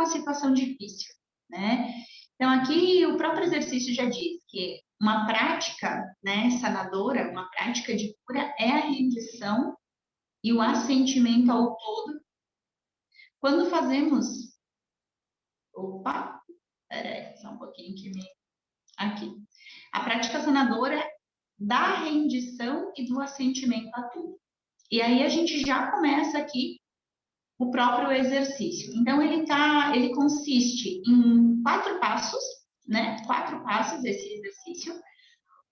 situação difícil, né? Então, aqui o próprio exercício já diz que uma prática, né, sanadora, uma prática de cura é a rendição e o assentimento ao todo. Quando fazemos... Opa! Peraí, só um pouquinho que me... Aqui. A prática sanadora da rendição e do assentimento a tudo. E aí a gente já começa aqui o próprio exercício. Então, ele consiste em 4 passos, né? 4 passos esse exercício.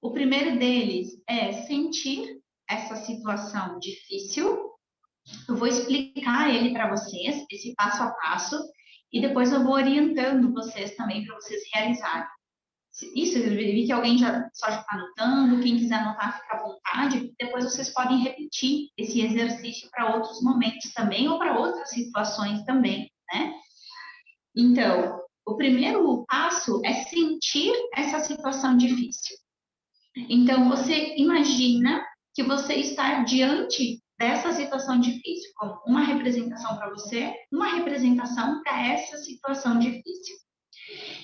O primeiro deles é sentir essa situação difícil. Eu vou explicar ele para vocês, esse passo a passo, e depois eu vou orientando vocês também para vocês realizarem. Isso, eu vi que alguém já está anotando, quem quiser anotar, fica à vontade, depois vocês podem repetir esse exercício para outros momentos também, ou para outras situações também, né? Então, o primeiro passo é sentir essa situação difícil. Então, você imagina que você está diante dessa situação difícil, como uma representação para você, uma representação para essa situação difícil.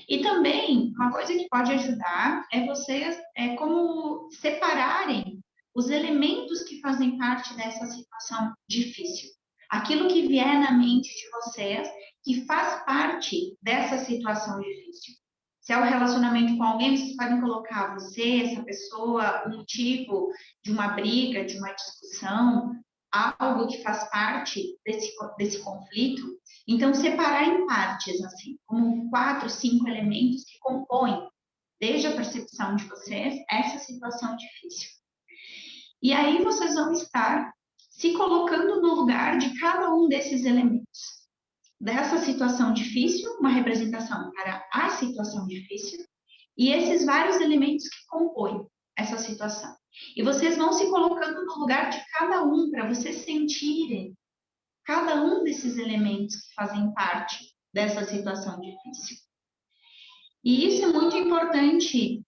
E também, uma coisa que pode ajudar é vocês como separarem os elementos que fazem parte dessa situação difícil. Aquilo que vier na mente de vocês que faz parte dessa situação difícil. Se é o relacionamento com alguém, vocês podem colocar você, essa pessoa, um motivo de uma briga, de uma discussão, algo que faz parte desse conflito. Então, separar em partes, assim, como 4, 5 elementos que compõem, desde a percepção de vocês, essa situação difícil. E aí vocês vão estar se colocando no lugar de cada um desses elementos. Dessa situação difícil, uma representação para a situação difícil, e esses vários elementos que compõem essa situação. E vocês vão se colocando no lugar de cada um, para vocês sentirem cada um desses elementos que fazem parte dessa situação difícil. E isso é muito importante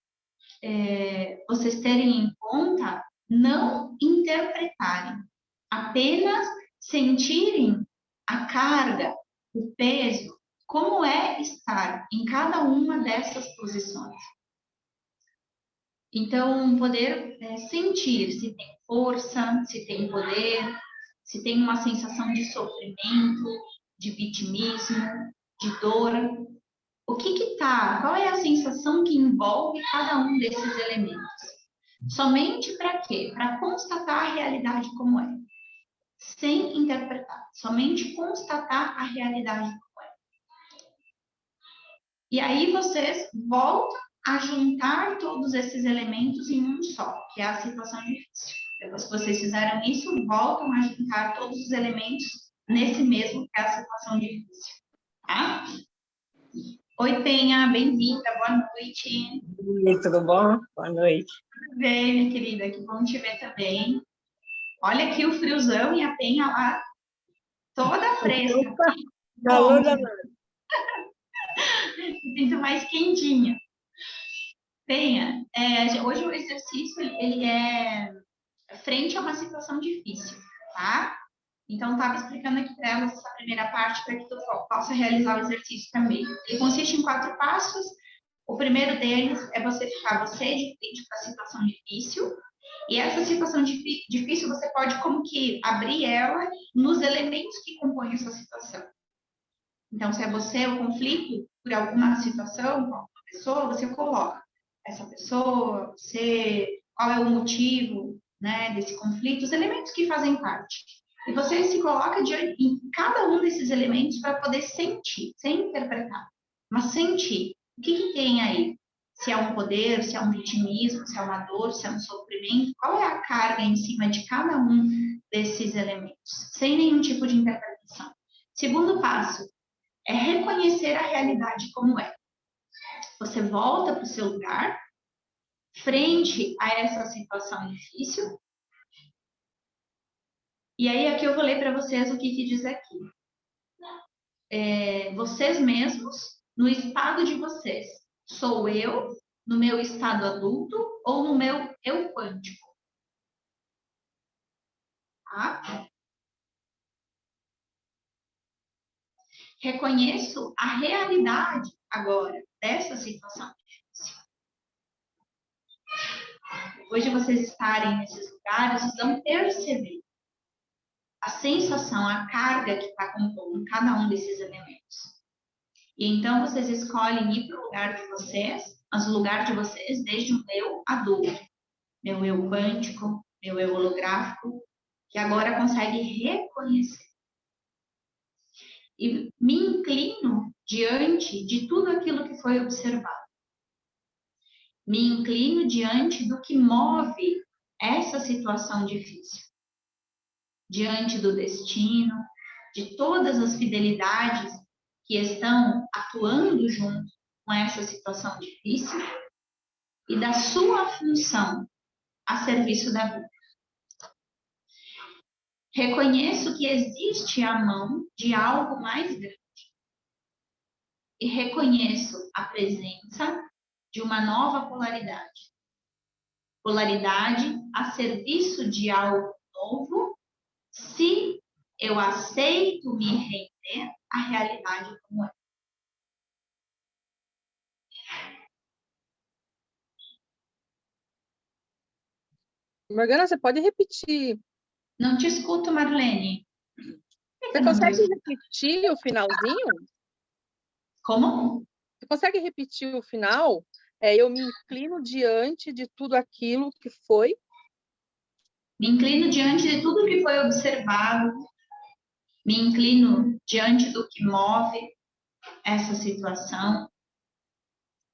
vocês terem em conta, não interpretarem, apenas sentirem a carga, o peso, como é estar em cada uma dessas posições. Então, poder sentir se tem força, se tem poder, se tem uma sensação de sofrimento, de vitimismo, de dor. O que tá? Qual é a sensação que envolve cada um desses elementos? Somente para quê? Para constatar a realidade como é. Sem interpretar. Somente constatar a realidade como é. E aí vocês voltam a juntar todos esses elementos em um só, que é a situação difícil. Depois que vocês fizeram isso, voltam a juntar todos os elementos nesse mesmo, que é a situação difícil. Tá? Oi, Penha, bem-vinda, boa noite. Oi, tudo bom? Boa noite. Tudo bem, minha querida, que bom te ver também. Olha aqui o friozão e a Penha lá, toda fresca. Opa, calor danado. Me sinto mais quentinha. Penha, hoje o exercício, ele é frente a uma situação difícil, tá? Então, estava explicando aqui para elas essa primeira parte para que tu possa realizar o exercício também. Ele consiste em 4 passos. O primeiro deles é você ficar de frente para a situação difícil. E essa situação difícil, você pode como que abrir ela nos elementos que compõem essa situação. Então, se é você o conflito por alguma situação com alguma pessoa, você coloca essa pessoa, você, qual é o motivo, né, desse conflito, os elementos que fazem parte. E você se coloca em cada um desses elementos para poder sentir, sem interpretar, mas sentir. O que tem aí? Se é um poder, se é um vitimismo, se é uma dor, se é um sofrimento, qual é a carga em cima de cada um desses elementos, sem nenhum tipo de interpretação. Segundo passo é reconhecer a realidade como é. Você volta para o seu lugar, frente a essa situação difícil. E aí, aqui eu vou ler para vocês o que diz aqui. Vocês mesmos, no estado de vocês. Sou eu, no meu estado adulto, ou no meu eu quântico? Tá? reconheço a realidade agora dessa situação difícil. Depois de vocês estarem nesses lugares, vocês vão perceber a sensação, a carga que está compondo cada um desses elementos. E então vocês escolhem ir para o lugar de vocês, mas o lugar de vocês desde um eu adulto, meu eu quântico, meu eu holográfico, que agora consegue reconhecer. E me inclino diante de tudo aquilo que foi observado. Me inclino diante do que move essa situação difícil. Diante do destino, de todas as fidelidades que estão atuando junto com essa situação difícil e da sua função a serviço da vida. Reconheço que existe a mão de algo mais grande. E reconheço a presença de uma nova polaridade. Polaridade a serviço de algo novo, se eu aceito me render à realidade como é. Morgana, você pode repetir? Não te escuto, Marlene. Você consegue repetir o finalzinho? Como? Você consegue repetir o final? Eu me inclino diante de tudo aquilo que foi. Me inclino diante de tudo que foi observado. Me inclino diante do que move essa situação.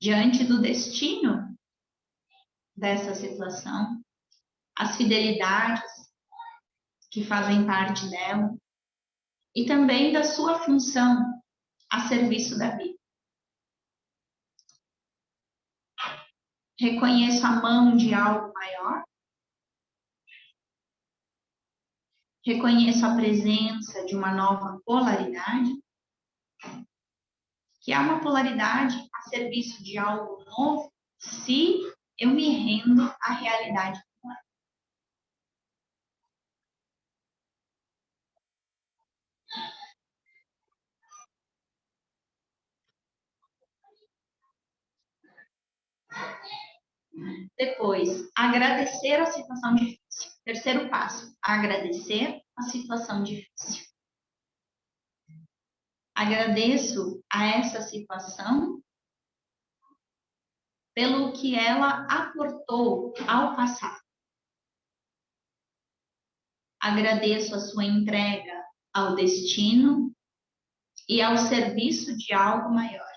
Diante do destino dessa situação. As fidelidades que fazem parte dela. E também da sua função a serviço da vida. Reconheço a mão de algo maior. Reconheço a presença de uma nova polaridade, que é uma polaridade a serviço de algo novo, se eu me rendo à realidade como é. Depois, agradecer a situação difícil. Terceiro passo, agradecer a situação difícil. Agradeço a essa situação pelo que ela aportou ao passado. Agradeço a sua entrega ao destino e ao serviço de algo maior.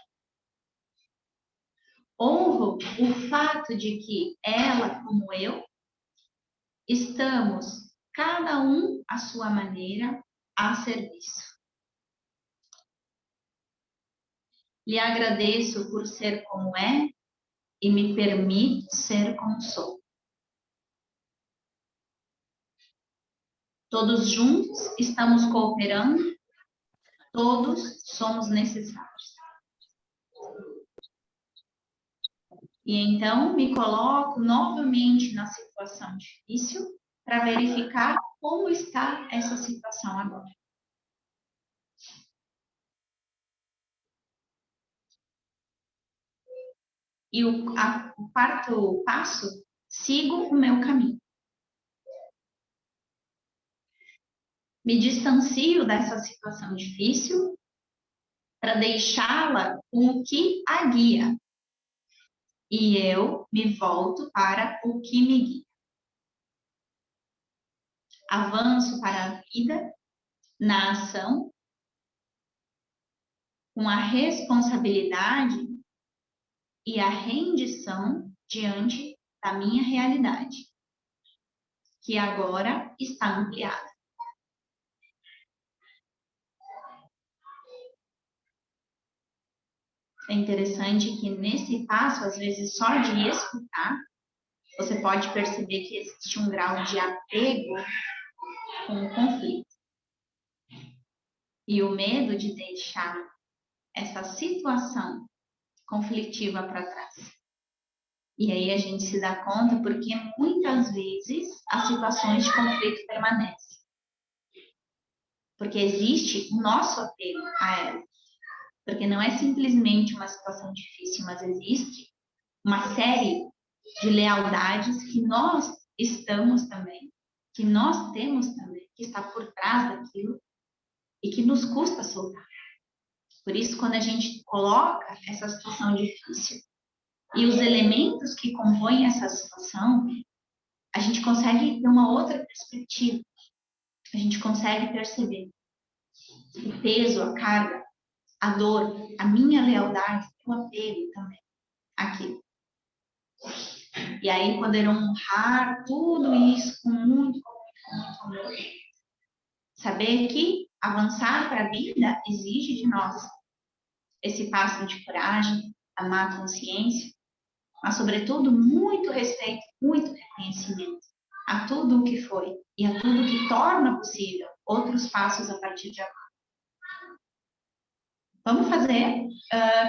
Honro o fato de que ela, como eu, estamos, cada um à sua maneira, a serviço. Lhe agradeço por ser como é e me permito ser como sou. Todos juntos estamos cooperando, todos somos necessários. E então me coloco novamente na situação difícil para verificar como está essa situação agora. E o quarto passo, sigo o meu caminho. Me distancio dessa situação difícil para deixá-la com o que a guia. E eu me volto para o que me guia. Avanço para a vida, na ação, com a responsabilidade e a rendição diante da minha realidade, que agora está ampliada. É interessante que nesse passo, às vezes só de escutar, você pode perceber que existe um grau de apego com o conflito. E o medo de deixar essa situação conflitiva para trás. E aí a gente se dá conta porque muitas vezes as situações de conflito permanecem. Porque existe o nosso apego a ela. Porque não é simplesmente uma situação difícil, mas existe uma série de lealdades que nós estamos também, que nós temos também, que está por trás daquilo e que nos custa soltar. Por isso, quando a gente coloca essa situação difícil e os elementos que compõem essa situação, a gente consegue ter uma outra perspectiva. A gente consegue perceber o peso, a carga, a dor, a minha lealdade, o apego também aqui. E aí poder honrar tudo isso com muito amor. Saber que avançar para a vida exige de nós esse passo de coragem, amar a consciência, mas sobretudo muito respeito, muito reconhecimento a tudo o que foi e a tudo que torna possível outros passos a partir de agora. Vamos fazer.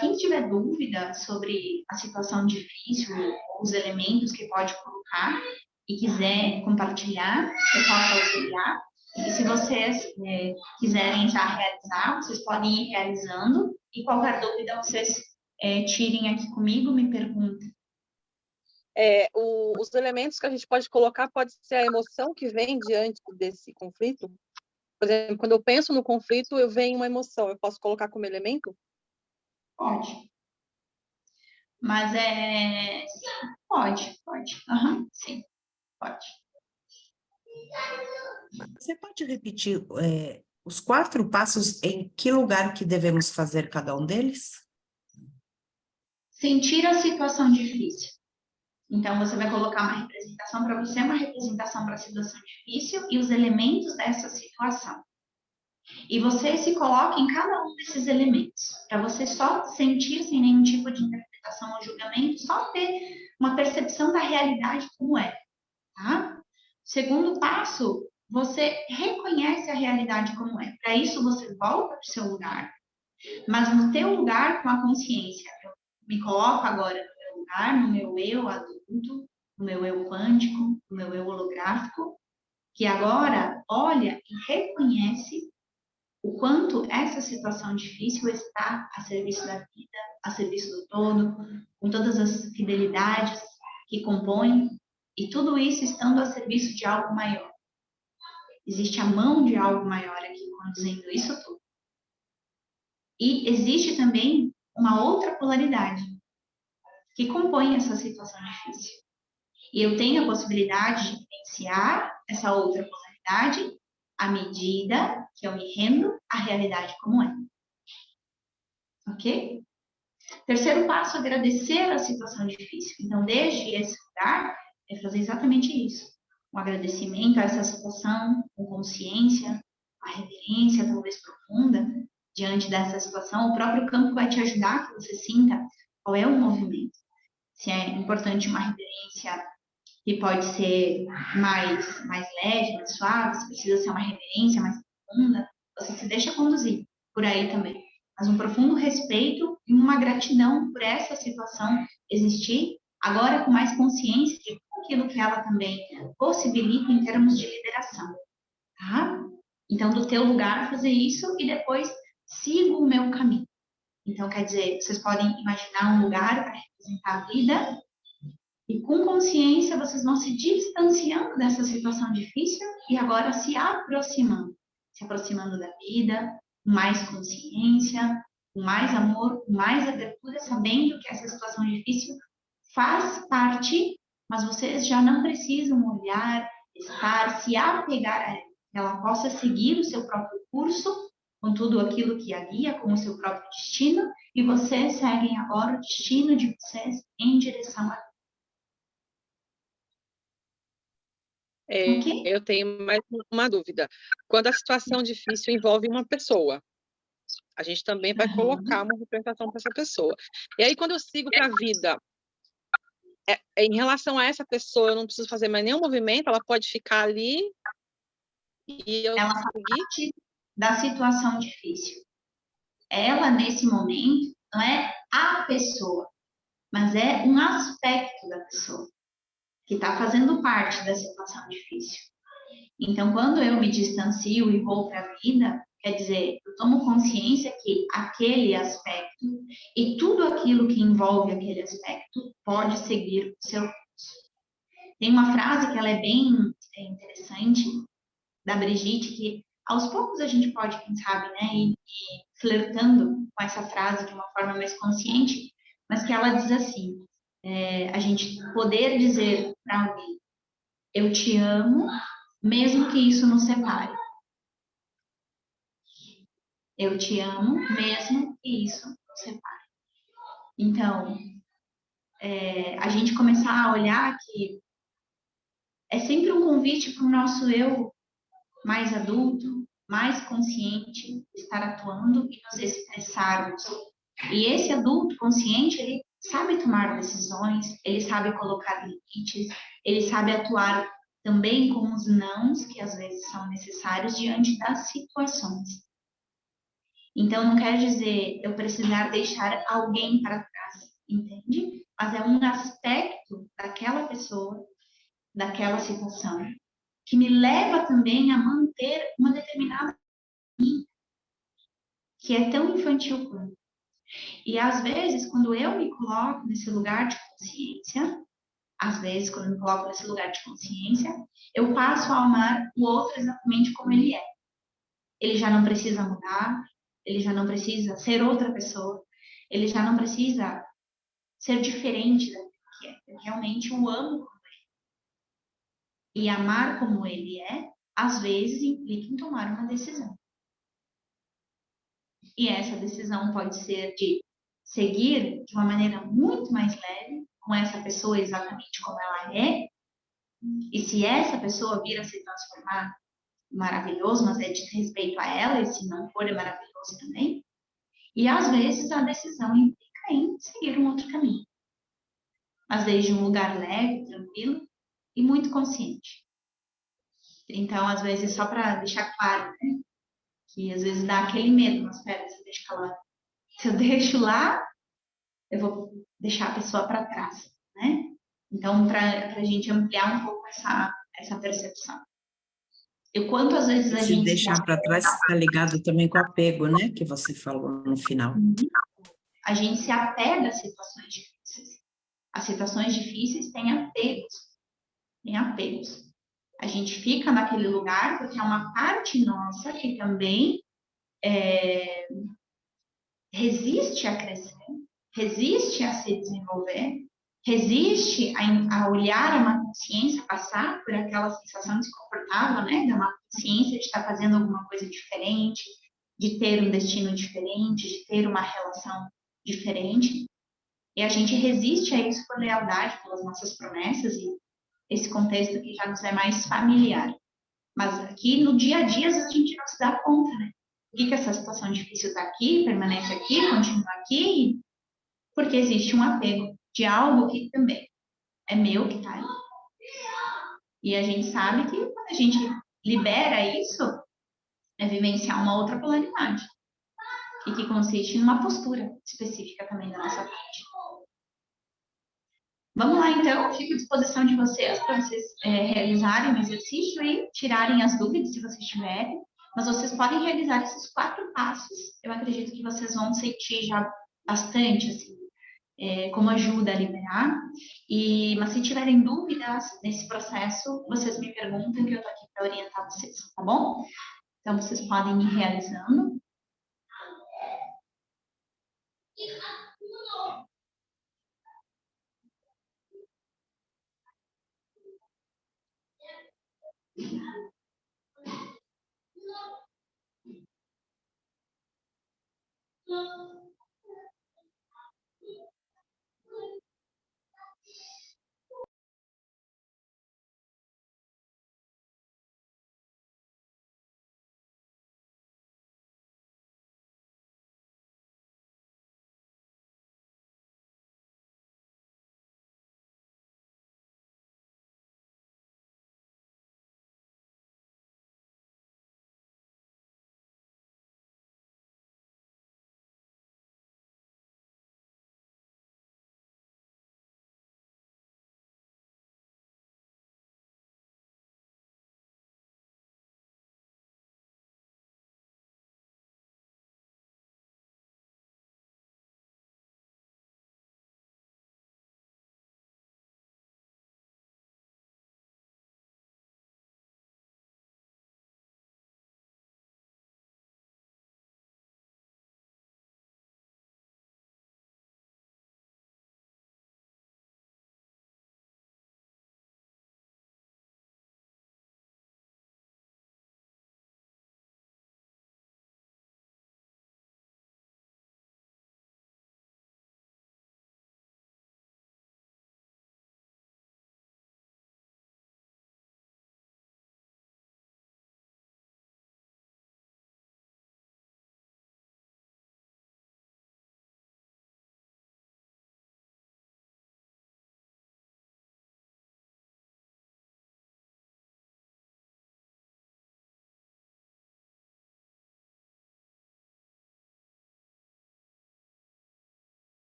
Quem tiver dúvida sobre a situação difícil, os elementos que pode colocar e quiser compartilhar, eu posso auxiliar. E se vocês quiserem já realizar, vocês podem ir realizando. E qualquer dúvida, vocês tirem aqui comigo, me perguntem. Os elementos que a gente pode colocar pode ser a emoção que vem diante desse conflito. Por exemplo, quando eu penso no conflito, eu venho uma emoção. Eu posso colocar como elemento? Pode. Mas sim, pode. Uhum, sim, pode. Você pode repetir os 4 passos em que lugar que devemos fazer cada um deles? Sentir a situação difícil. Então, você vai colocar uma representação para você, uma representação para a situação difícil e os elementos dessa situação. E você se coloca em cada um desses elementos, para você só sentir sem nenhum tipo de interpretação ou julgamento, só ter uma percepção da realidade como é, tá? Segundo passo, você reconhece a realidade como é. Para isso, você volta para o seu lugar, mas no teu lugar com a consciência. Eu me coloco agora no meu lugar, no meu eu adulto, no meu eu quântico, no meu eu holográfico, que agora olha e reconhece o quanto essa situação difícil está a serviço da vida, a serviço do todo, com todas as fidelidades que compõem, e tudo isso estando a serviço de algo maior. Existe a mão de algo maior aqui conduzindo isso tudo. E existe também uma outra polaridade que compõe essa situação difícil. E eu tenho a possibilidade de vivenciar essa outra polaridade à medida que eu me rendo à realidade como é. Ok? Terceiro passo, agradecer a situação difícil. Então, desde esse lugar, é fazer exatamente isso. Um agradecimento a essa situação, com consciência, a reverência talvez profunda diante dessa situação. O próprio campo vai te ajudar que você sinta qual é o movimento. Se é importante uma reverência que pode ser mais leve, mais suave, se precisa ser uma reverência mais profunda, você se deixa conduzir por aí também. Mas um profundo respeito e uma gratidão por essa situação existir, agora com mais consciência de tudo aquilo que ela também possibilita em termos de liberação, tá? Então, do teu lugar fazer isso e depois sigo o meu caminho. Então, quer dizer, vocês podem imaginar um lugar para representar a vida e com consciência vocês vão se distanciando dessa situação difícil e agora se aproximando da vida, com mais consciência, com mais amor, com mais abertura, sabendo que essa situação difícil faz parte, mas vocês já não precisam olhar, estar, se apegar a ela, que ela possa seguir o seu próprio curso, com tudo aquilo que a guia, com o seu próprio destino, e vocês seguem agora o destino de vocês em direção a Okay? Eu tenho mais uma dúvida. Quando a situação difícil envolve uma pessoa, a gente também vai colocar uma representação para essa pessoa. E aí, quando eu sigo para a vida, em relação a essa pessoa, eu não preciso fazer mais nenhum movimento, ela pode ficar ali e eu Ela faz seguir? parte da situação difícil. Ela, nesse momento, não é a pessoa, mas é um aspecto da pessoa que está fazendo parte da situação difícil. Então, quando eu me distancio e vou para a vida, quer dizer, eu tomo consciência que aquele aspecto e tudo aquilo que envolve aquele aspecto pode seguir o seu curso. Tem uma frase que ela é bem interessante, da Brigitte, que aos poucos a gente pode, quem sabe, né, ir flertando com essa frase de uma forma mais consciente, mas que ela diz assim, a gente poder dizer para alguém, eu te amo, mesmo que isso nos separe. Eu te amo, mesmo que isso nos separe. Então, a gente começar a olhar que é sempre um convite para o nosso eu mais adulto, mais consciente, estar atuando e nos expressarmos. E esse adulto consciente, ele sabe tomar decisões, ele sabe colocar limites, ele sabe atuar também com os nãos que às vezes são necessários diante das situações. Então, não quer dizer eu precisar deixar alguém para trás, entende? Mas é um aspecto daquela pessoa, daquela situação, que me leva também a manter uma determinada linha, que é tão infantil quanto. E às vezes, quando eu me coloco nesse lugar de consciência, eu passo a amar o outro exatamente como ele é. Ele já não precisa mudar, ele já não precisa ser outra pessoa, ele já não precisa ser diferente daquilo que é. Eu realmente o amo como ele é. E amar como ele é, às vezes, implica em tomar uma decisão. E essa decisão pode ser de seguir de uma maneira muito mais leve com essa pessoa exatamente como ela é. E se essa pessoa vir a se transformar, maravilhoso, mas é de respeito a ela, e se não for, é maravilhoso também. E às vezes a decisão implica em seguir um outro caminho. Mas desde um lugar leve, tranquilo e muito consciente. Então, às vezes, só para deixar claro, né? Que às vezes dá aquele medo, mas espera, você deixa lá. Se eu deixo lá, eu vou deixar a pessoa para trás, né? Então, para a gente ampliar um pouco essa percepção. E quanto às vezes a Se gente deixar para trás está ligado também com o apego, né? Que você falou no final. a gente se apega a situações difíceis. As situações difíceis têm apegos. Têm apegos. A gente fica naquele lugar porque é uma parte nossa que também resiste a crescer, resiste a se desenvolver, resiste a olhar a uma consciência, passar por aquela sensação desconfortável, né? De uma consciência de estar fazendo alguma coisa diferente, de ter um destino diferente, de ter uma relação diferente. E a gente resiste a isso por lealdade, pelas nossas promessas e esse contexto que já nos é mais familiar. Mas aqui no dia a dia, às vezes a gente não se dá conta, né? Por que essa situação difícil está aqui, permanece aqui, continua aqui? Porque existe um apego de algo que também é meu, que está ali. E a gente sabe que quando a gente libera isso, é vivenciar uma outra polaridade. E que consiste numa postura específica também da nossa parte. Vamos lá, então, fico à disposição de vocês para vocês realizarem o exercício e tirarem as dúvidas, se vocês tiverem. Mas vocês podem realizar esses 4 passos. Eu acredito que vocês vão sentir já bastante, assim, como ajuda a liberar. Mas se tiverem dúvidas nesse processo, vocês me perguntam que eu estou aqui para orientar vocês, tá bom? Então, vocês podem ir realizando.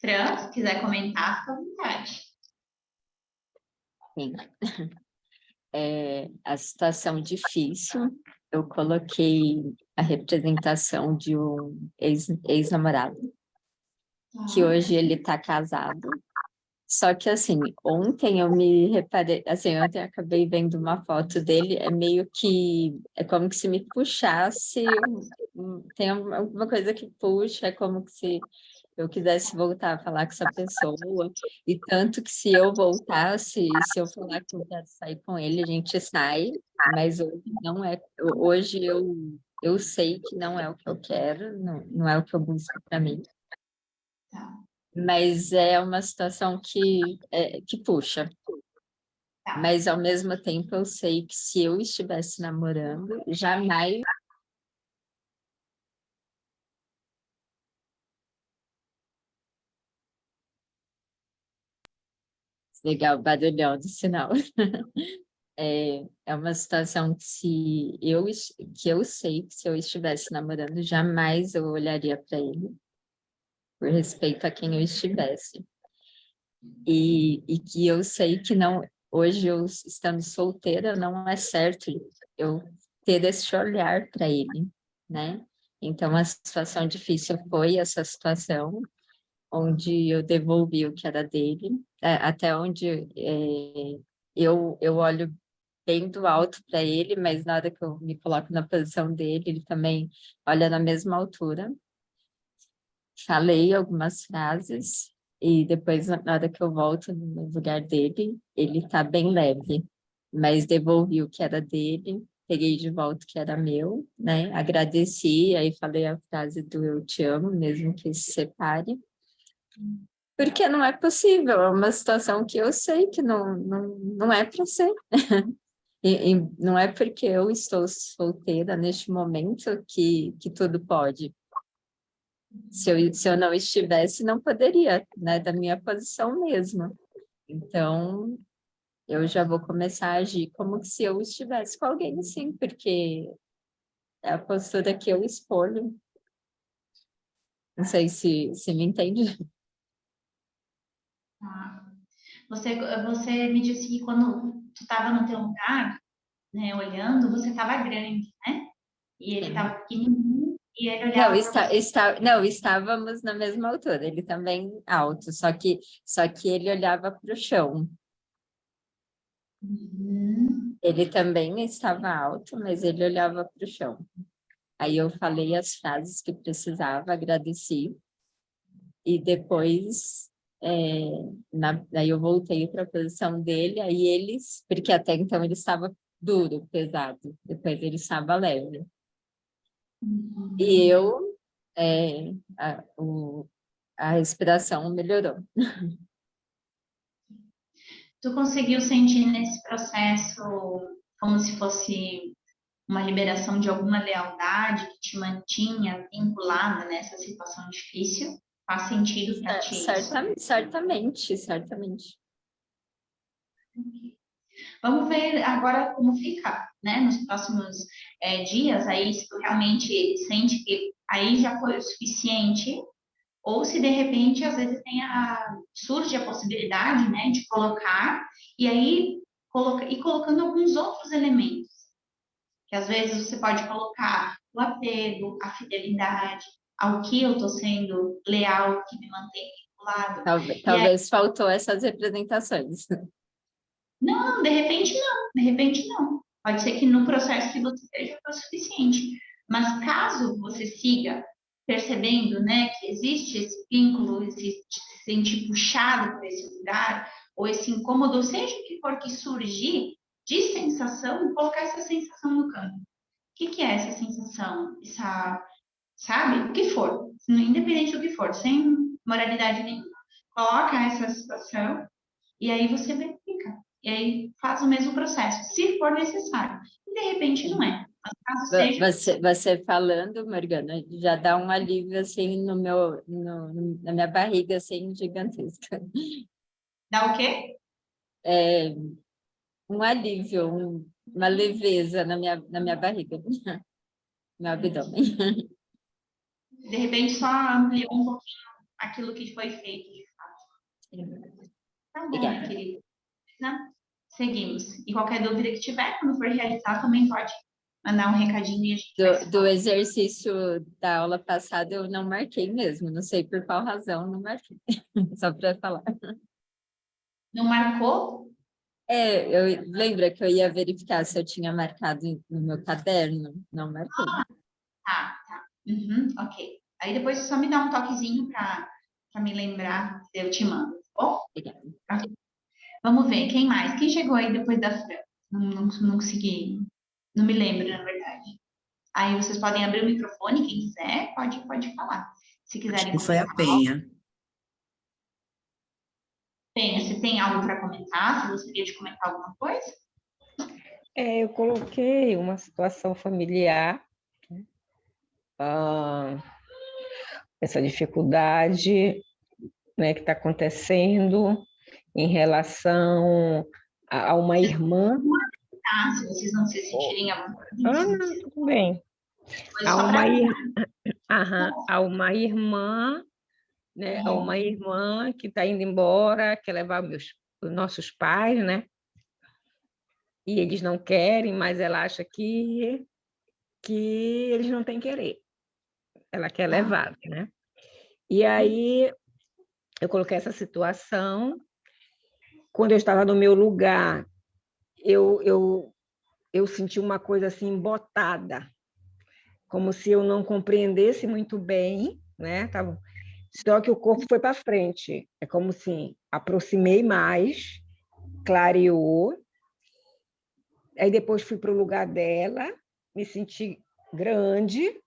Fran, se quiser comentar, fica à vontade. Sim. A situação difícil, eu coloquei a representação de um ex-namorado, que hoje ele está casado. Só que, assim, ontem eu me reparei, assim, ontem eu acabei vendo uma foto dele, é meio que, é como que se me puxasse, tem alguma coisa que puxa, é como que se eu quisesse voltar a falar com essa pessoa, e tanto que se eu voltasse, se eu falar que eu quero sair com ele, a gente sai, mas hoje não é, hoje eu sei que não é o que eu quero, não é o que eu busco para mim. Tá. Mas é uma situação que puxa. Tá. Mas, ao mesmo tempo, eu sei que se eu estivesse namorando, jamais... Legal, barulhão do sinal. É uma situação que eu sei que se eu estivesse namorando, jamais eu olharia para ele, por respeito a quem eu estivesse. E que eu sei que não, hoje eu estando solteira, não é certo eu ter esse olhar para ele, né? Então, a situação difícil foi essa situação, onde eu devolvi o que era dele, até onde eu olho bem do alto para ele, mas na hora que eu me coloco na posição dele, ele também olha na mesma altura. Falei algumas frases e depois, na hora que eu volto no lugar dele, ele está bem leve, mas devolvi o que era dele, peguei de volta o que era meu, né? Agradeci, aí falei a frase do eu te amo, mesmo que se separe, porque não é possível, é uma situação que eu sei que não é para ser. E não é porque eu estou solteira neste momento que tudo pode. Se eu não estivesse, não poderia, né? Da minha posição mesmo. Então, eu já vou começar a agir como se eu estivesse com alguém, sim, porque é a postura que eu escolho. Não sei se me entende. Tá. Você me disse que quando tu estava no teu lugar, né, olhando, você estava grande, né? E ele estava pequenininho e ele Não, olhava para você. não, estávamos na mesma altura, ele também alto, só que ele olhava para o chão. Uhum. Ele também estava alto, mas ele olhava para o chão. Aí eu falei as frases que precisava, agradeci, e depois daí eu voltei para a posição dele, aí eles, porque até então ele estava duro, pesado, depois ele estava leve. Uhum. E eu, a respiração melhorou. Tu conseguiu sentir nesse processo como se fosse uma liberação de alguma lealdade que te mantinha vinculada nessa situação difícil? Faz sentido para ti isso? Certamente, certamente. Vamos ver agora como fica, né, nos próximos dias, aí se tu realmente sente que aí já foi o suficiente, ou se de repente às vezes surge a possibilidade, né, de colocar, e aí ir colocando alguns outros elementos, que às vezes você pode colocar o apego, a fidelidade, ao que eu estou sendo leal, que me mantém vinculado. Talvez faltou essas representações. Não, de repente não, de repente não. Pode ser que no processo que você esteja foi o suficiente. Mas caso você siga percebendo, né, que existe esse vínculo, existe se sentir puxado por esse lugar, ou esse incômodo, ou seja o que for que surgir de sensação, colocar essa sensação no campo. O que é essa sensação? Sabe? O que for, independente do que for, sem moralidade nenhuma. Coloca essa situação e aí você verifica. E aí faz o mesmo processo, se for necessário. E de repente não é. Mas caso seja. Você falando, Morgana, já dá um alívio assim na minha barriga, assim, gigantesca. Dá o quê? Um alívio, uma leveza na minha barriga, no abdômen. De repente só ampliou um pouquinho aquilo que foi feito de fato. Tá bom, Obrigada. minha querida. Né? Seguimos. E qualquer dúvida que tiver, quando for realizar, também pode mandar um recadinho e a gente vai se Do falando. exercício da aula passada eu não marquei mesmo, não sei por qual razão não marquei, só para falar. Não marcou? Eu lembro que eu ia verificar se eu tinha marcado no meu caderno, não marquei. Tá. Uhum, ok. Aí depois só me dá um toquezinho para me lembrar, eu te mando, tá bom? Obrigada. Ok. Vamos ver, quem mais? Quem chegou aí depois da Fran? Não consegui, não me lembro, na verdade. Aí vocês podem abrir o microfone, quem quiser, pode falar. Se Acho quiserem que foi a comentar. Penha. Penha, se tem algo para comentar, se gostaria de comentar alguma coisa? Eu coloquei uma situação familiar, essa dificuldade, né, que está acontecendo em relação a uma irmã. Tá, se vocês não se sentirem à vontade, Não, tudo bem. foi A só uma, para a uma irmã, né, a uma irmã que está indo embora, quer levar os nossos pais, né? E eles não querem, mas ela acha que eles não têm querer. Ela quer levar, né? E aí eu coloquei essa situação. Quando eu estava no meu lugar, eu senti uma coisa assim embotada, como se eu não compreendesse muito bem, né? Só que o corpo foi para frente. É como se aproximei mais, clareou. Aí depois fui para o lugar dela, me senti grande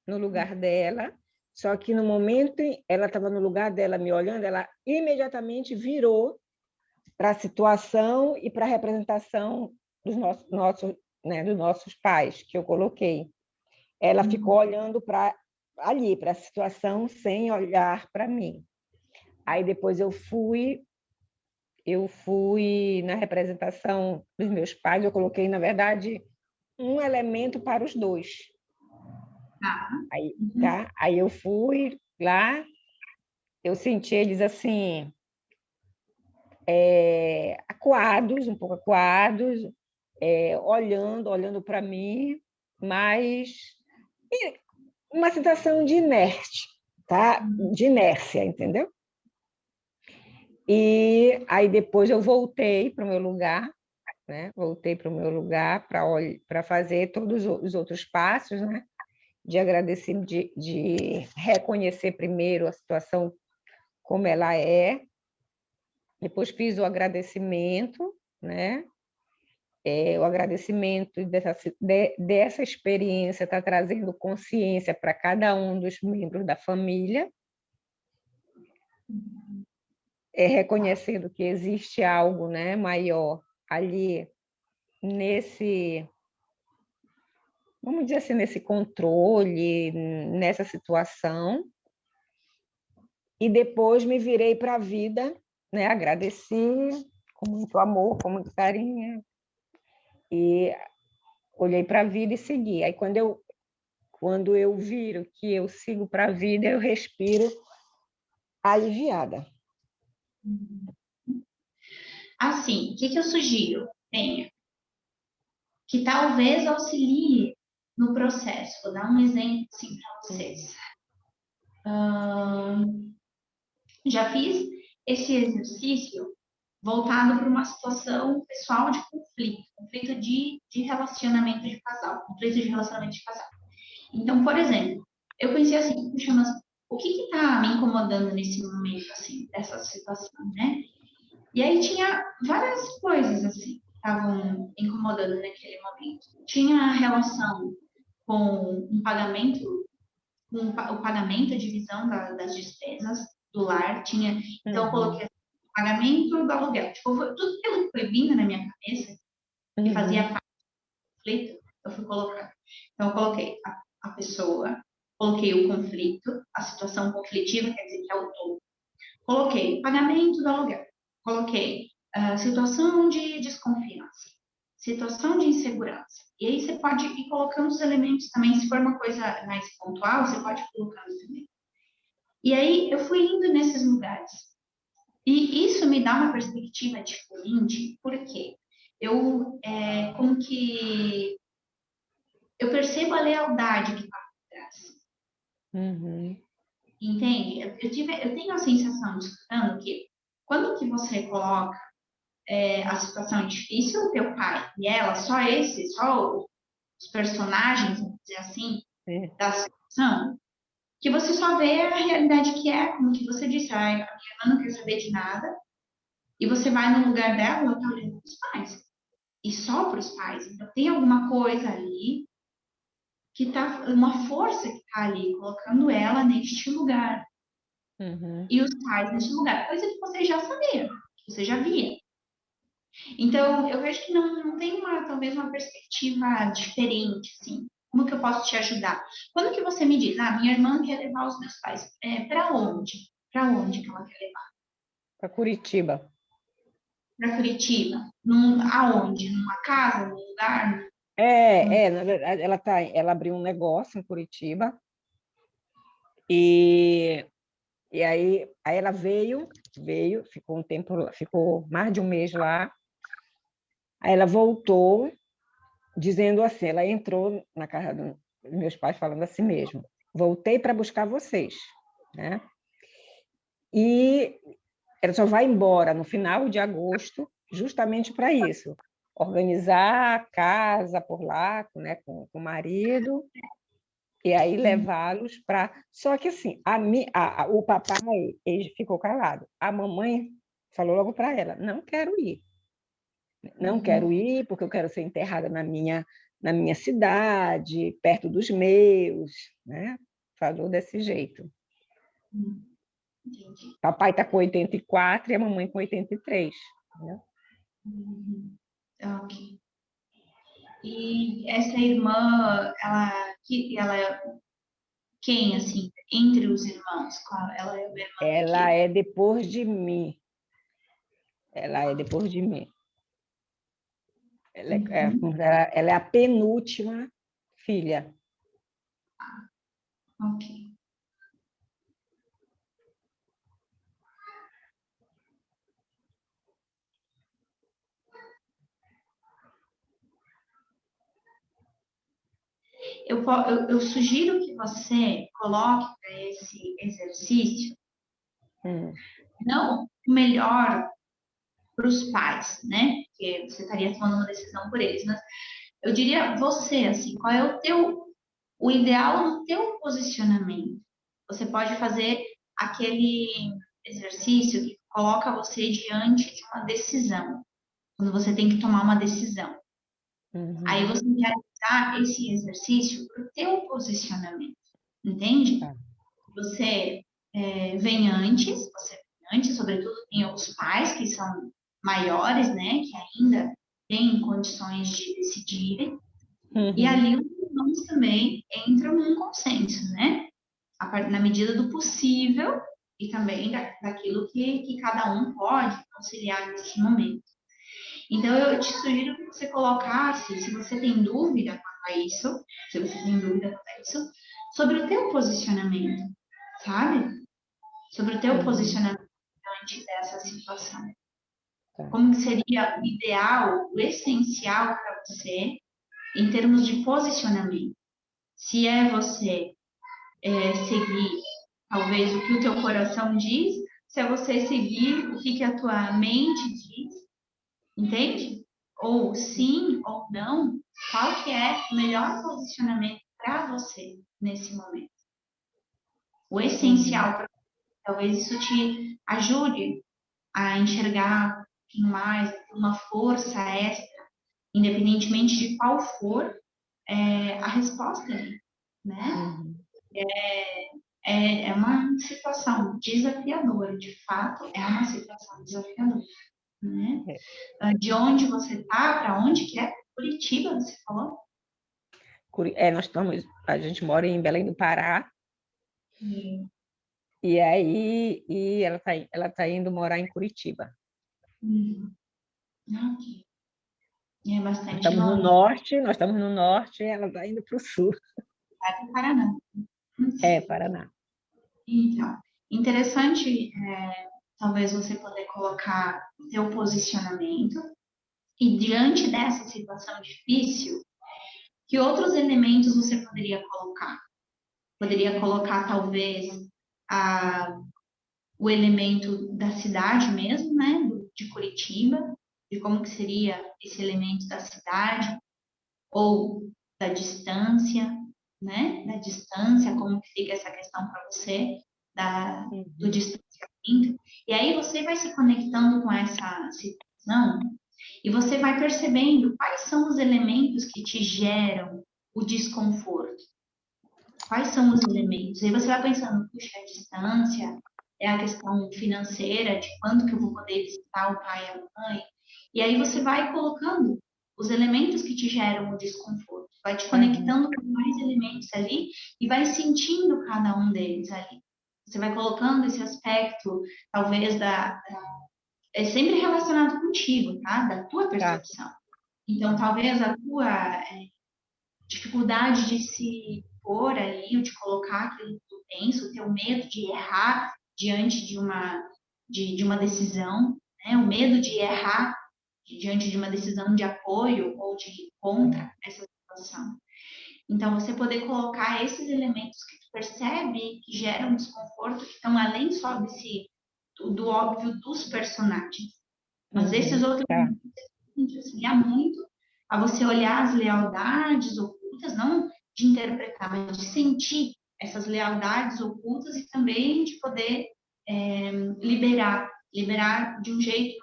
no lugar dela. Só que no momento ela estava no lugar dela me olhando, ela imediatamente virou para a situação e para a representação dos nossos pais, que eu coloquei. Ela ficou olhando para ali, para a situação, sem olhar para mim. Aí depois eu fui na representação dos meus pais, eu coloquei, na verdade, um elemento para os dois. Aí, tá? Aí eu fui lá, eu senti eles assim, acuados, um pouco acuados, olhando para mim, mas uma sensação de inerte, tá? De inércia, entendeu? E aí depois eu voltei para o meu lugar, né? Voltei para o meu lugar para fazer todos os outros passos, né? De agradecer, de reconhecer primeiro a situação como ela é. Depois fiz o agradecimento, né? O agradecimento dessa experiência está trazendo consciência para cada um dos membros da família, reconhecendo que existe algo, né, maior ali nesse, vamos dizer assim, nesse controle, nessa situação. E depois me virei para a vida, né, agradeci com muito amor, com muito carinho, e olhei para a vida e segui. Aí quando eu viro que eu sigo para a vida, eu respiro aliviada. Assim, o que eu sugiro? Penha, que talvez auxilie no processo. Vou dar um exemplo assim para vocês. Já fiz esse exercício voltado para uma situação pessoal de conflito de relacionamento de casal, conflito de relacionamento de casal. Então, por exemplo, eu pensei assim, puxa, mas o que está me incomodando nesse momento, assim, dessa situação, né? E aí tinha várias coisas, assim, que estavam incomodando naquele momento. Tinha a relação com um pagamento, com o pagamento, a divisão das despesas do lar, tinha, então eu coloquei pagamento do aluguel. Tipo, tudo aquilo que foi vindo na minha cabeça, que fazia parte do conflito, eu fui colocando. Então, eu coloquei a pessoa, coloquei o conflito, a situação conflitiva, quer dizer, que é o todo. Coloquei pagamento do aluguel. Coloquei situação de desconfiança, situação de insegurança. E aí você pode ir colocando os elementos também, se for uma coisa mais pontual, você pode ir colocando também. E aí eu fui indo nesses lugares. E isso me dá uma perspectiva diferente, porque como que eu percebo a lealdade que está por trás. Uhum. Entende? Eu tenho a sensação, escutando, que quando que você coloca a situação difícil, o teu pai e ela, só os personagens, vamos dizer assim, É. da situação, que você só vê a realidade que é, como que você disse, a minha irmã não quer saber de nada, e você vai no lugar dela, ela tá olhando para os pais, e só para os pais. Então tem alguma coisa ali que tá, uma força que tá ali, colocando ela neste lugar, Uhum. e os pais neste lugar, coisa que você já sabia, que você já via. Então, eu vejo que não tem talvez uma perspectiva diferente, assim. Como que eu posso te ajudar? Quando que você me diz, minha irmã quer levar os meus pais, para onde? Para onde que ela quer levar? Para Curitiba. Para Curitiba? Aonde? Numa casa, num lugar? Na verdade, ela abriu um negócio em Curitiba e aí ela veio, ficou um tempo, ficou mais de um mês lá. Aí ela voltou dizendo assim, ela entrou na casa dos meus pais falando assim mesmo: voltei para buscar vocês, né? E ela só vai embora no final de agosto, justamente para isso, organizar a casa por lá, né, com o marido, e aí levá-los para... Só que assim, o papai, ele ficou calado. A mamãe falou logo para ela: não quero ir. Não quero ir porque eu quero ser enterrada na minha cidade, perto dos meus, né? Falou desse jeito. Entendi. Papai está com 84 e a mamãe com 83. Né? Ok. E essa irmã, ela é quem, assim, entre os irmãos? Ela é uma irmã do Ela quê? é depois de mim. Ela é depois de mim. Ela é a penúltima filha. Ok. Eu sugiro que você coloque para esse exercício, não o melhor para os pais, né? Porque você estaria tomando uma decisão por eles, mas eu diria você, assim, qual é o ideal no teu posicionamento? Você pode fazer aquele exercício que coloca você diante de uma decisão, quando você tem que tomar uma decisão. Aí você realizar esse exercício para o teu posicionamento, entende? Tá. Você sobretudo tem os pais que são maiores, né, que ainda têm condições de decidirem, e ali os irmãos também entram num consenso, né, na medida do possível e também daquilo que cada um pode auxiliar nesse momento. Então, eu te sugiro que você colocasse, se você tem dúvida quanto a isso, sobre o teu posicionamento, sabe? Sobre o teu posicionamento diante dessa situação. Como que seria o ideal, o essencial para você, em termos de posicionamento? Se é você seguir, talvez, o que o teu coração diz, se é você seguir o que a tua mente diz, entende? Ou sim ou não, qual que é o melhor posicionamento para você nesse momento? O essencial, talvez isso te ajude a enxergar um pouquinho mais, uma força extra, independentemente de qual for a resposta, né? É uma situação desafiadora, de fato, é uma situação desafiadora, né? De onde você está, para onde que é? Curitiba, você falou? A gente mora em Belém do Pará, e aí ela tá indo morar em Curitiba. Ok. É bastante Nós estamos no norte e ela está indo para o sul. Vai para o Paraná. Paraná. Então, Interessante, talvez você poder colocar o seu posicionamento e diante dessa situação difícil, que outros elementos você poderia colocar? Poderia colocar, talvez, o elemento da cidade mesmo, né? De Curitiba, de como que seria esse elemento da cidade, ou da distância, né? Da distância, como que fica essa questão para você, do distanciamento. E aí você vai se conectando com essa situação e você vai percebendo quais são os elementos que te geram o desconforto. Quais são os elementos? Aí você vai pensando, puxa, a distância, é a questão financeira, de quanto que eu vou poder visitar o pai e a mãe. E aí você vai colocando os elementos que te geram o desconforto, vai te conectando com mais elementos ali e vai sentindo cada um deles ali. Você vai colocando esse aspecto, talvez, é sempre relacionado contigo, tá? Da tua percepção. Então, talvez a tua dificuldade de se pôr ali, ou de colocar aquilo que tu pensa, o teu medo de errar diante de uma decisão, né? O medo de errar diante de uma decisão de apoio ou de contra essa situação. Então, você poder colocar esses elementos que tu percebe que geram desconforto, que estão além só do óbvio dos personagens. Mas esses outros elementos auxiliar muito a você olhar as lealdades ocultas, não de interpretar, mas de sentir essas lealdades ocultas e também de poder liberar de um jeito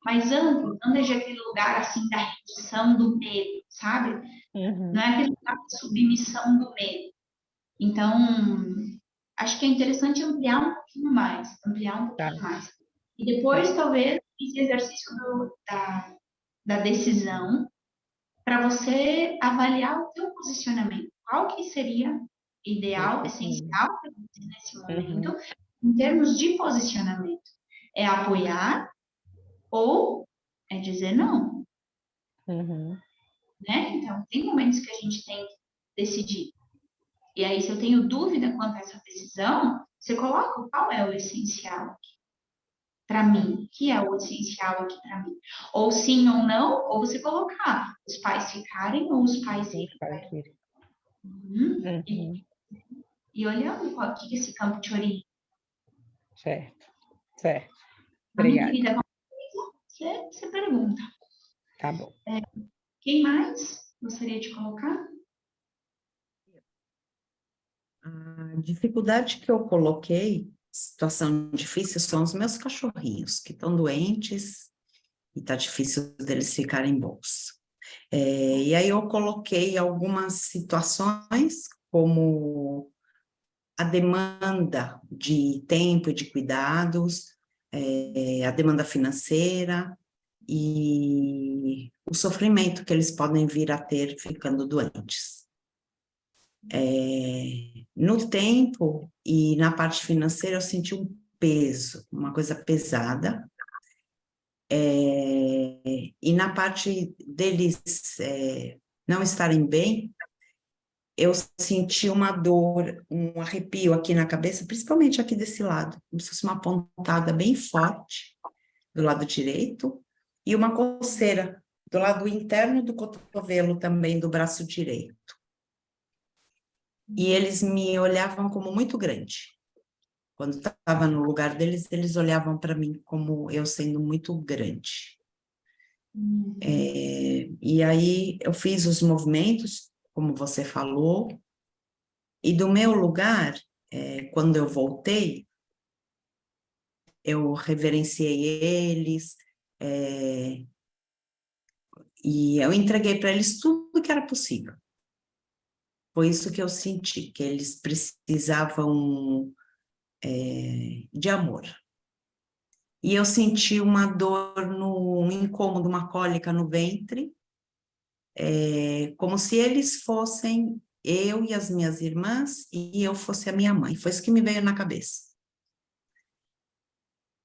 mais amplo, não desde aquele lugar assim da redução do medo, sabe? Não é aquele lugar de submissão do medo. Então, acho que é interessante ampliar um pouquinho mais, E depois, talvez, esse exercício da decisão para você avaliar o teu posicionamento. Qual que seria ideal, essencial para você nesse momento, em termos de posicionamento? É apoiar ou é dizer não? Né? Então, tem momentos que a gente tem que decidir. E aí, se eu tenho dúvida quanto a essa decisão, você coloca qual é o essencial aqui para mim, que é o essencial aqui para mim. Ou sim ou não, ou você colocar os pais ficarem ou os pais irem. E olhando o que esse campo te orienta. Certo. Obrigada. Minha querida, você pergunta. Tá bom. Quem mais gostaria de colocar? A dificuldade que eu coloquei, situação difícil, são os meus cachorrinhos, que estão doentes e está difícil deles ficarem bons. E aí eu coloquei algumas situações, como a demanda de tempo e de cuidados, a demanda financeira e o sofrimento que eles podem vir a ter ficando doentes. No tempo e na parte financeira eu senti um peso, uma coisa pesada, e na parte deles não estarem bem, eu senti uma dor, um arrepio aqui na cabeça, principalmente aqui desse lado, como se fosse uma pontada bem forte do lado direito, e uma coceira do lado interno do cotovelo também, do braço direito. E eles me olhavam como muito grande. Quando estava no lugar deles, eles olhavam para mim como eu sendo muito grande. E aí eu fiz os movimentos, como você falou, e do meu lugar, quando eu voltei, eu reverenciei eles, e eu entreguei para eles tudo que era possível. Foi isso que eu senti, que eles precisavam de amor. E eu senti uma dor, um incômodo, uma cólica no ventre, como se eles fossem eu e as minhas irmãs e eu fosse a minha mãe. Foi isso que me veio na cabeça.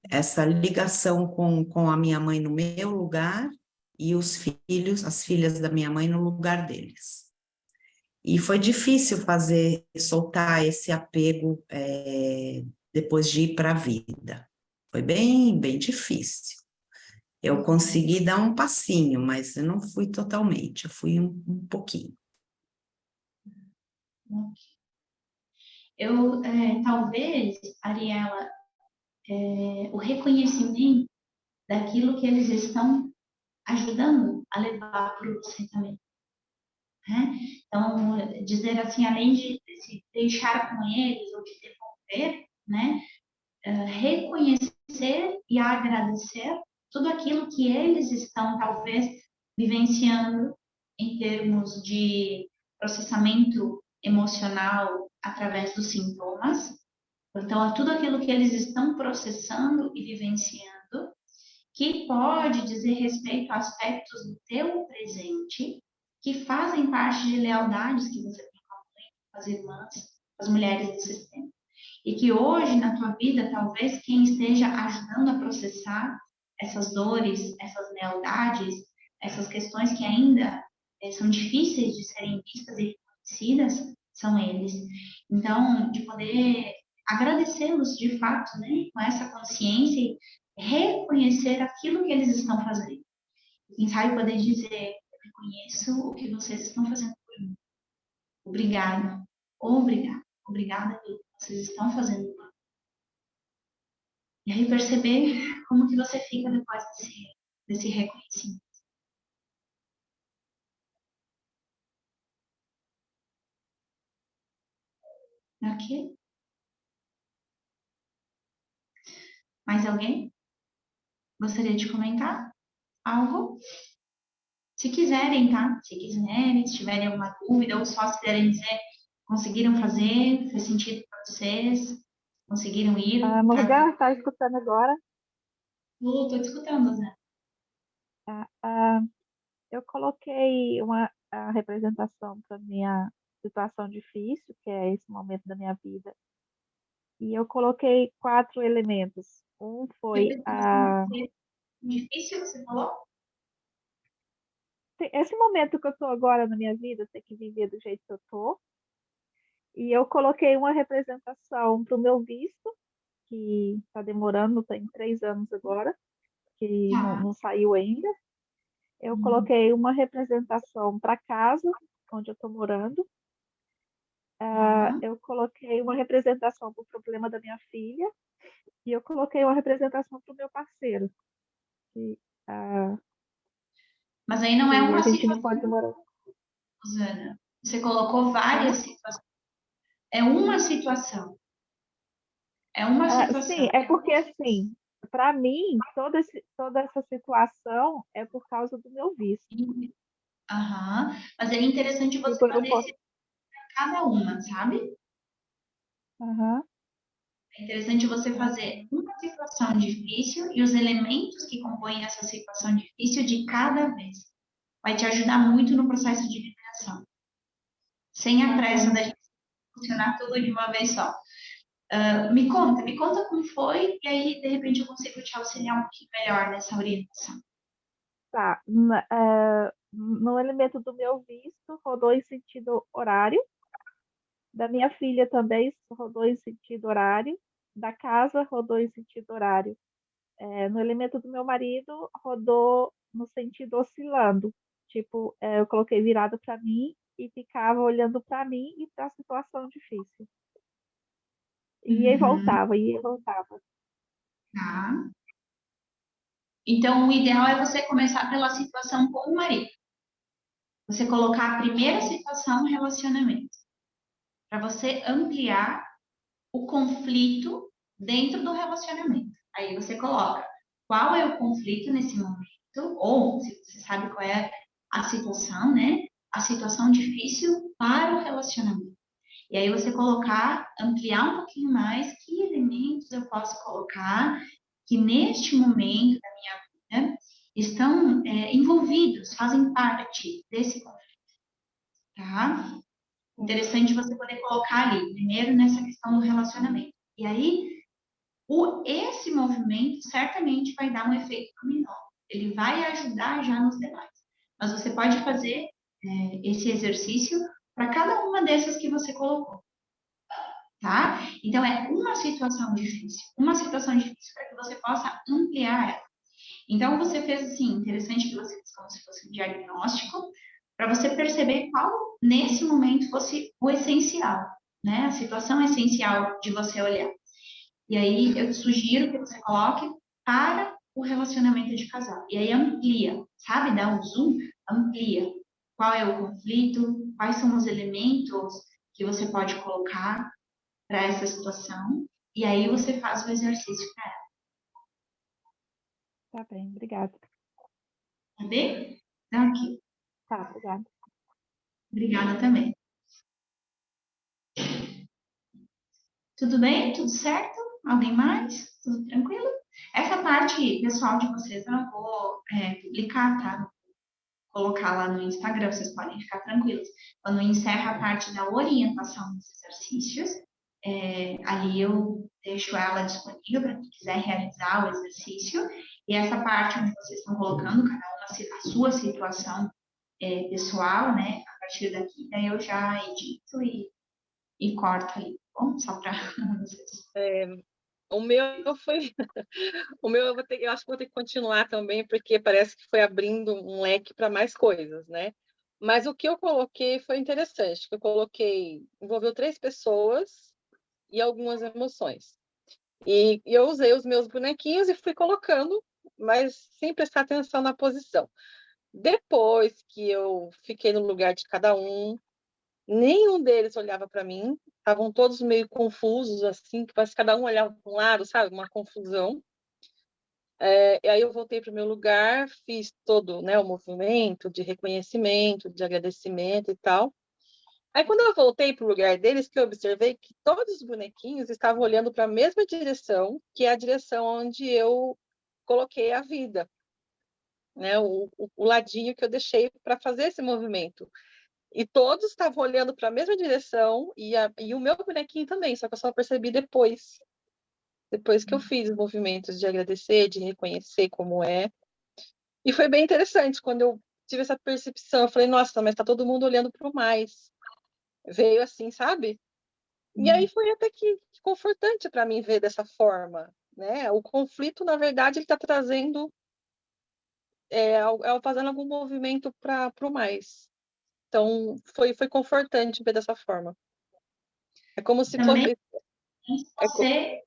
Essa ligação com a minha mãe no meu lugar e os filhos, as filhas da minha mãe no lugar deles. E foi difícil soltar esse apego depois de ir para a vida. Foi bem, bem difícil. Eu consegui dar um passinho, mas eu não fui totalmente, eu fui um pouquinho. Talvez, Ariela, o reconhecimento daquilo que eles estão ajudando a levar para você também. Né? Então, dizer assim, além de se deixar com eles ou de devolver, né? Reconhecer e agradecer tudo aquilo que eles estão, talvez, vivenciando em termos de processamento emocional através dos sintomas. Então, tudo aquilo que eles estão processando e vivenciando, que pode dizer respeito a aspectos do teu presente, que fazem parte de lealdades que você tem com as irmãs, as mulheres do sistema. E que hoje, na tua vida, talvez quem esteja ajudando a processar essas dores, essas lealdades, essas questões que ainda são difíceis de serem vistas e reconhecidas, são eles. Então, de poder agradecê-los de fato, né, com essa consciência e reconhecer aquilo que eles estão fazendo. Quem sabe poder dizer, eu reconheço o que vocês estão fazendo por mim. Obrigada, obrigada pelo que vocês estão fazendo por mim. E aí perceber como que você fica depois desse reconhecimento. Ok? Mais alguém gostaria de comentar algo? Se quiserem, tá? Se quiserem, se tiverem alguma dúvida, ou só se quiserem dizer, conseguiram fazer, fez sentido para vocês, conseguiram ir. Morgana, está escutando agora? Estou te escutando, Zé. Eu coloquei a representação para minha situação difícil, que é esse momento da minha vida, e eu coloquei 4 elementos. Um foi Difícil, você falou? esse momento que eu estou agora na minha vida, ter que viver do jeito que eu estou. E eu coloquei uma representação para o meu visto, que está demorando, tem 3 anos agora, que não saiu ainda. Eu coloquei uma representação para casa, onde eu estou morando. Eu coloquei uma representação para o problema da minha filha. E eu coloquei uma representação para o meu parceiro. Que, Mas aí não é uma a gente situação, não pode morar. Rosana. Você colocou várias situações. É uma situação. É uma situação. Sim, é porque assim, para mim, toda essa situação é por causa do meu visto. Aham. Mas é interessante você Tipo, eu não fazer posso. cada uma, sabe? Aham. É interessante você fazer uma situação difícil e os elementos que compõem essa situação difícil de cada vez. Vai te ajudar muito no processo de liberação. Sem a pressa da gente funcionar tudo de uma vez só. Me conta como foi, e aí, de repente, eu consigo te auxiliar um pouquinho melhor nessa orientação. Tá. No elemento do meu visto, rodou em sentido horário. Da minha filha também rodou em sentido horário. Da casa rodou em sentido horário. No elemento do meu marido, rodou no sentido oscilando. Tipo, eu coloquei virado para mim e ficava olhando para mim e para a situação difícil. E aí voltava, e aí voltava. Tá. Então, o ideal é você começar pela situação com o marido. Você colocar a primeira situação no relacionamento. Para você ampliar o conflito dentro do relacionamento. Aí você coloca qual é o conflito nesse momento, ou se você sabe qual é a situação, né? A situação difícil para o relacionamento. E aí você ampliar um pouquinho mais que elementos eu posso colocar que neste momento da minha vida estão envolvidos, fazem parte desse conflito, tá? Interessante você poder colocar ali, primeiro nessa questão do relacionamento. E aí, esse movimento certamente vai dar um efeito dominó. Ele vai ajudar já nos demais. Mas você pode fazer esse exercício para cada uma dessas que você colocou, tá? Então, é uma situação difícil para que você possa ampliar ela. Então, você fez assim, interessante que você fez como se fosse um diagnóstico, para você perceber qual, nesse momento, fosse o essencial, né? A situação essencial de você olhar. E aí, eu sugiro que você coloque para o relacionamento de casal. E aí, amplia, sabe? Dá um zoom, amplia. Qual é o conflito? Quais são os elementos que você pode colocar para essa situação? E aí, você faz o exercício para ela, Tá bem, obrigada. tá bem? Então, aqui. Tá, obrigada. Obrigada também. Tudo bem? Tudo certo? Alguém mais? Tudo tranquilo? Essa parte pessoal de vocês eu não vou publicar, tá? Colocar lá no Instagram, vocês podem ficar tranquilos. Quando encerra a parte da orientação dos exercícios, ali eu deixo ela disponível para quem quiser realizar o exercício. E essa parte onde vocês estão colocando, cada uma a sua situação pessoal, né? A partir daqui, daí eu já edito e corto ali, tá bom? Só para vocês. O meu foi. O meu eu acho que vou ter que continuar também, porque parece que foi abrindo um leque para mais coisas, né? Mas o que eu coloquei foi interessante, que eu coloquei, envolveu 3 pessoas e algumas emoções. E eu usei os meus bonequinhos e fui colocando, mas sem prestar atenção na posição. Depois que eu fiquei no lugar de cada um, nenhum deles olhava para mim, estavam todos meio confusos, assim, que parece que cada um olhava para um lado, sabe? Uma confusão. E aí eu voltei para o meu lugar, fiz todo, né, o movimento de reconhecimento, de agradecimento e tal. Aí quando eu voltei para o lugar deles, que eu observei que todos os bonequinhos estavam olhando para a mesma direção, que é a direção onde eu coloquei a vida, né, o ladinho que eu deixei para fazer esse movimento. E todos estavam olhando para a mesma direção e o meu bonequinho também, só que eu só percebi depois que eu fiz os movimentos de agradecer, de reconhecer como é. E foi bem interessante quando eu tive essa percepção. Eu falei, nossa, mas tá todo mundo olhando para o mais. Veio assim, sabe? E aí foi até que confortante para mim ver dessa forma, né? O conflito, na verdade, ele está trazendo, fazendo algum movimento para o mais. Então, foi confortante ver dessa forma. É como se Também fosse. você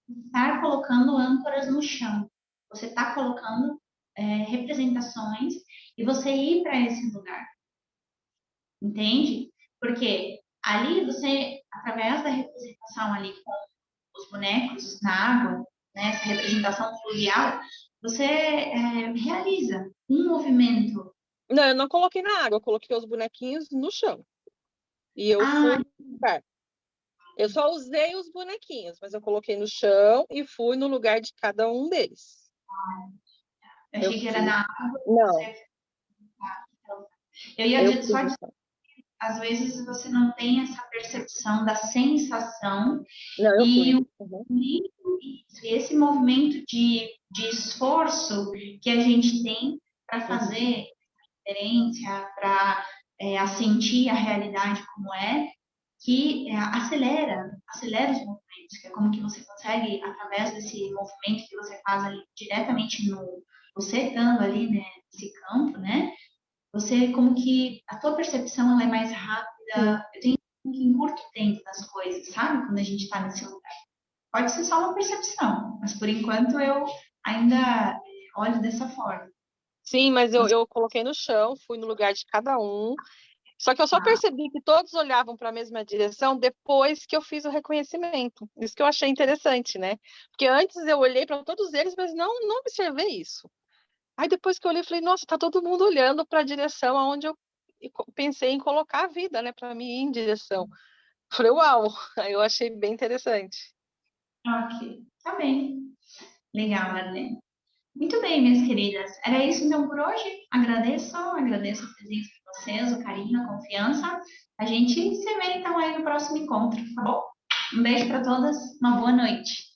estar colocando âncoras no chão. Você está colocando representações e você ir para esse lugar, entende? Porque ali você, através da representação ali com os bonecos na água, né, essa representação fluvial, você realiza um movimento. Não, eu não coloquei na água, eu coloquei os bonequinhos no chão. E eu Ah, fui no lugar. Eu só usei os bonequinhos, mas eu coloquei no chão e fui no lugar de cada um deles. eu Eu achei que era fiz. na água. Não, Eu ia eu dizer fiz só de isso. às vezes você não tem essa percepção da sensação Não, eu e fui. o esse movimento de esforço que a gente tem para fazer referência, para sentir a realidade como é, que acelera os movimentos, que é como que você consegue, através desse movimento que você faz ali diretamente você estando ali, né, nesse campo, né, você, como que a tua percepção ela é mais rápida, eu tenho que encurta o tempo das coisas, sabe? Quando a gente está nesse lugar. Pode ser só uma percepção, mas por enquanto eu ainda olho dessa forma. Sim, mas eu coloquei no chão, fui no lugar de cada um. Só que eu só percebi que todos olhavam para a mesma direção depois que eu fiz o reconhecimento. Isso que eu achei interessante, né? Porque antes eu olhei para todos eles, mas não observei isso. Aí depois que eu olhei, falei, nossa, tá todo mundo olhando para a direção aonde eu pensei em colocar a vida, né, para mim ir em direção. Falei, uau, aí eu achei bem interessante. Ok, tá bem. Legal, Marlene. Muito bem, minhas queridas. Era isso então por hoje. Agradeço a presença de vocês, o carinho, a confiança. A gente se vê então aí no próximo encontro, tá bom? Um beijo para todas, uma boa noite.